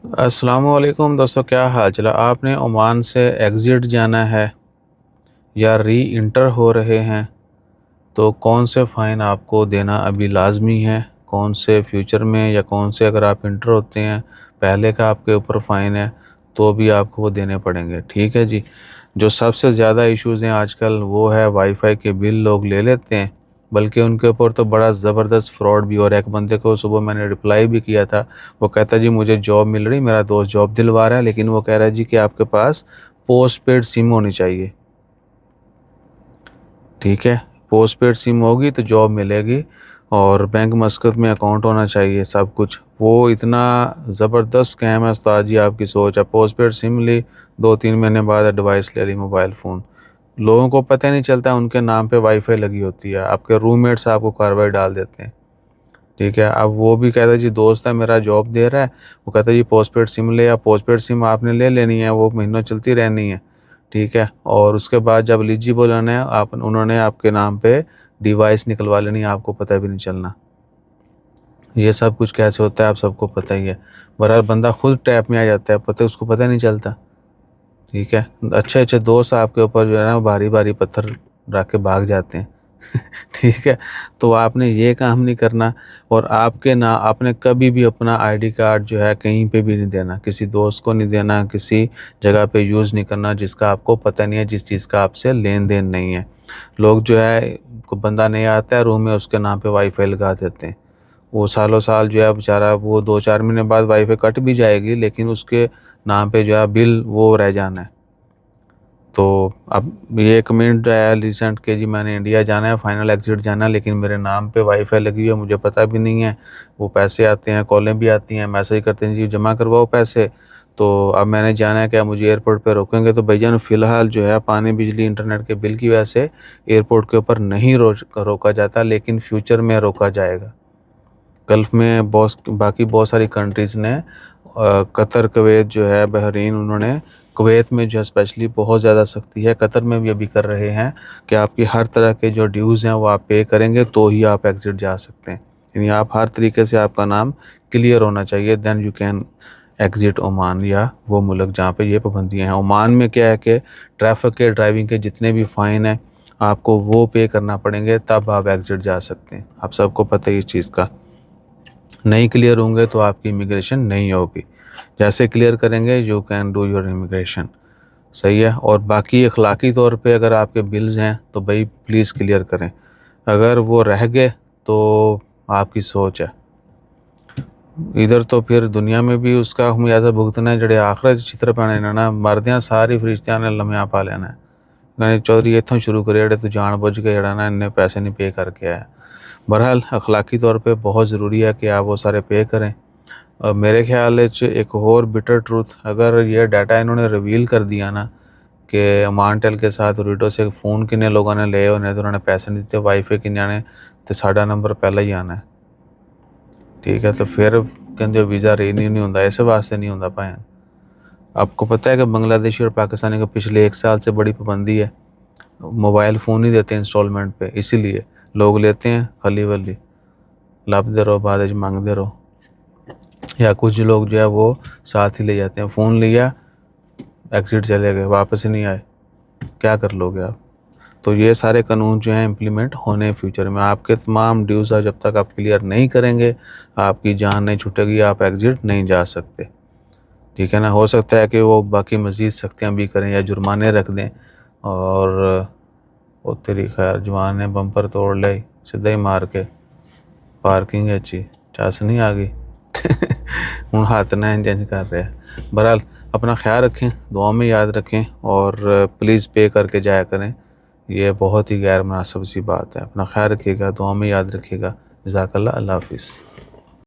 अस्सलामुअलैकुम दोस्तों, क्या हाल चला। आपने ओमान से एग्ज़िट जाना है या री इंटर हो रहे हैं, तो कौन से फ़ाइन आपको देना अभी लाजमी है, कौन से फ्यूचर में, या कौन से अगर आप इंटर होते हैं पहले का आपके ऊपर फ़ाइन है तो भी आपको वो देने पड़ेंगे। ठीक है जी। जो सबसे ज़्यादा इश्यूज़ हैं आजकल वो है वाईफाई के बिल लोग ले लेते हैं, बल्कि उनके ऊपर तो बड़ा ज़बरदस्त फ्रॉड भी हो रहा है। एक बंदे को सुबह मैंने रिप्लाई भी किया था, वो कहता जी मुझे जॉब मिल रही, मेरा दोस्त जॉब दिलवा रहा है, लेकिन वो कह रहा है जी कि आपके पास पोस्ट पेड सिम होनी चाहिए। ठीक है, पोस्ट पेड सिम होगी तो जॉब मिलेगी, और बैंक मस्कत में अकाउंट होना चाहिए सब कुछ। वो इतना ज़बरदस्त स्कैम है उस्ताद जी, आपकी सोच है। पोस्ट पेड सिम ली, 2-3 महीने बाद डिवाइस ले ली, मोबाइल फ़ोन। लोगों को पता ही नहीं चलता उनके नाम पे वाईफाई लगी होती है, आपके रूममेट्स आपको कार्रवाई डाल देते हैं। ठीक है, अब वो भी कहता है जी दोस्त है मेरा जॉब दे रहा है, वो कहता है जी पोस्ट पेड सिम ले, या पोस्ट पेड सिम आपने ले लेनी है, वो महीनों चलती रहनी है। ठीक है, और उसके बाद जब एलिजिबल होना है आप, उन्होंने आपके नाम पे डिवाइस निकलवा लेनी है, आपको पता भी नहीं चलना। ये सब कुछ कैसे होता है आप सबको पता ही है। बहरहाल बंदा खुद ट्रैप में आ जाता है, पता उसको पता नहीं चलता। ठीक है, अच्छे अच्छे दोस्त आपके ऊपर जो है ना भारी भारी पत्थर रख के भाग जाते हैं। ठीक है, तो आपने ये काम नहीं करना। और आपके ना, आपने कभी भी अपना आईडी कार्ड जो है कहीं पे भी नहीं देना, किसी दोस्त को नहीं देना, किसी जगह पे यूज़ नहीं करना जिसका आपको पता नहीं है, जिस चीज़ का आपसे लेन देन नहीं है। लोग जो है, को बंदा नहीं आता है रूम में, उसके नाम पे वाईफाई लगा देते हैं। वो सालों साल जो है बेचारा, वो 2-4 महीने बाद वाईफाई कट भी जाएगी, लेकिन उसके नाम पे जो है बिल वो रह जाना है। तो अब ये कमेंट आया रिसेंट के जी मैंने इंडिया जाना है, फाइनल एग्ज़िट जाना है, लेकिन मेरे नाम पे वाईफाई लगी हुई है, मुझे पता भी नहीं है। वो पैसे आते हैं, कॉलें भी आती हैं, मैसेज करते हैं जी जमा करवाओ पैसे। तो अब मैंने जाना है, क्या मुझे एयरपोर्ट पे रोकेंगे? तो भैया फ़िलहाल जो है पानी, बिजली, इंटरनेट के बिल की वजह से एयरपोर्ट के ऊपर नहीं रोका जाता, लेकिन फ्यूचर में रोका जाएगा। गल्फ़ में बाकी बहुत सारी कंट्रीज़ ने, कतर, कुवैत जो है, बहरीन, उन्होंने कुवैत में जो है स्पेशली बहुत ज़्यादा सख्ती है, कतर में भी अभी कर रहे हैं कि आपकी हर तरह के जो ड्यूज़ हैं वो आप पे करेंगे तो ही आप एग्ज़िट जा सकते हैं। यानी आप हर तरीके से, आपका नाम क्लियर होना चाहिए, then you can exit Oman, या वो मुल्क जहाँ पे ये पाबंदियाँ हैं। ओमान में क्या है कि ट्रैफ़िक के, ड्राइविंग के जितने भी फ़ाइन हैं आपको वो पे करना पड़ेंगे, तब आप एग्ज़िट जा सकते हैं। आप सबको पता है इस चीज़ का। नहीं क्लियर होंगे तो आपकी इमिग्रेशन नहीं होगी। जैसे क्लियर करेंगे you can do your immigration. सही है। और बाकी अखलाकी तौर पे अगर आपके बिल्स हैं तो भाई प्लीज़ क्लियर करें। अगर वो रह गए तो आपकी सोच है। इधर तो फिर दुनिया में भी उसका खमियाजा भुगतना है, जड़े आखिरत चित्र पैने ना, मरदियाँ सारी फरिश्तियां ने लम्हा पा लेना है। मैंने चौधरी इतों शुरू करे जड़े तू जान बुझ के जड़ा ना इन्ने पैसे नहीं पे करके आया। बहरहाल अखलाकी तौर पे बहुत ज़रूरी है कि आप वो सारे पे करें। मेरे ख्याल च एक और बिटर ट्रूथ, अगर ये डाटा इन्होंने रिवील कर दिया ना कि अमानटेल के साथ रीडो से फ़ोन किन्ने लोगों ने ले होने तो उन्होंने पैसे नहीं दिते, वाईफाई किन्ने आने, तो साडा नंबर पहला ही आना है। ठीक है, तो फिर कहते वीज़ा रिन्यू नहीं होता, इस वास्ते नहीं होता भाई। आपको पता है कि बांग्लादेशी और पाकिस्तानी को पिछले 1 साल से बड़ी पाबंदी है, मोबाइल फ़ोन नहीं देते इंस्टॉलमेंट पे, इसीलिए लोग लेते हैं खली वली, लभदे रहो बाद में मांगते रहो। या कुछ लोग जो है वो साथ ही ले जाते हैं, फ़ोन लिया, एग्ज़िट चले गए, वापस ही नहीं आए, क्या कर लोगे आप? तो ये सारे कानून जो हैं इम्प्लीमेंट होने फ्यूचर में। आपके तमाम ड्यूज़ जब तक आप क्लियर नहीं करेंगे, आपकी जान नहीं छूटेगी, आप एग्ज़िट नहीं जा सकते। ठीक है ना। हो सकता है कि वो बाकी मज़ीद सख्तियाँ भी करें या जुर्माने रख दें, और वो तेरी खैर जवान ने बम्पर तोड़ ले सीधा ही मार के पार्किंग अच्छी चस नहीं आ गई। हूँ हाथ ना इंज कर रहे हैं। बहरहाल अपना ख्याल रखें, दुआ में याद रखें, और प्लीज़ पे करके जाया करें। ये बहुत ही गैर मुनासिब सी बात है। अपना ख्याल रखिएगा, दुआ में याद रखिएगा। जज़ाकल्लाह, अल्लाह हाफ़िज़।